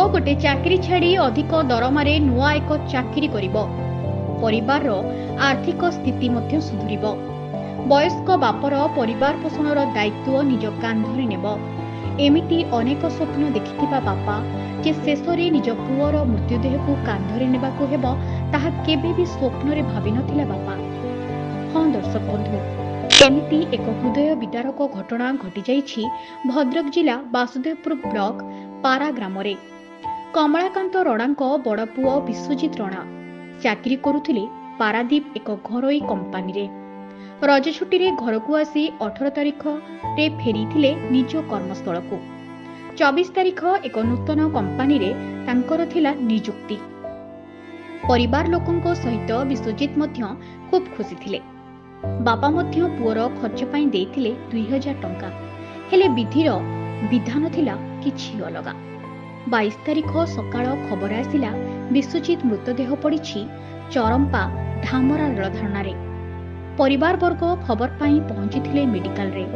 गोटे चाकरी छाड़ी अधिक दरमारे नुआ एक चाकरी करिबो। परिवार आर्थिक स्थिति मध्य सुधुरिबो। वयस्क बापर परिवार पोषणर दायित्व निज कांधरे नेब। एमिति अनेक स्वप्न देखिथिबा बापा जे शेषरे निज पुअर मृत्युदेह को कांधरे नेबाकू हेबो ताहा केबे भी स्वप्न रे भाबि नथिला बापा। हाँ दर्शक बंधु, एमिति एक हृदय विदारक घटना घटी जाइछि भद्रक जिला वासुदेवपुर ब्लॉक पारा ग्राम रे। कमलाकांत रणांक बड़ पुओ विश्वजित रणा चाकरी करुथिले पारादीप एक घरोई कंपानी रे। रज छुट्टी रे घर को आसी 18 तारिख रे फेरी थिले निज कर्मस्थल को। 24 तारिख एक नूतन कंपानी रे तांकर थिला नियुक्ति। परिवार लोकंको सहित विश्वजित मध्य खूब खुशी थिले। बापा मध्य पुअर खर्च पई देइथिले 2000 टंका। हेले विधिर विधान थिला किछि अलगा। 22 तारिख सकाळ खबर आसिला विश्वजित मृतदेह पड़िछि चरंपा धामरा जलधारणा रे। परिवार वर्ग खबर पाई पहुंची मेडिकल रे।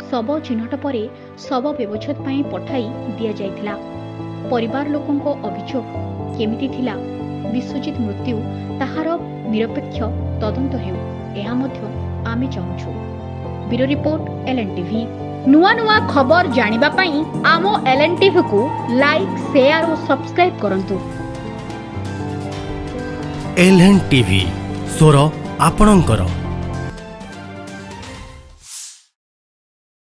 शव चिन्हट परे शव व्यवच्छेद पाई पठाई दिया जाइथिला। परिवार लोकंको अभियोग केमिति थिला विश्वजित मृत्यु ताहार निरपेक्ष तदंत हेउ एहा मध्य आमे चाहूछु। Bureau report एलएनटीवी। नुआ नुआ खबर जानिबा पाई आमो एलएनटीवी को लाइक शेयर और सब्सक्राइब करंतु। एलएनटीवी स्वर आपणंकर।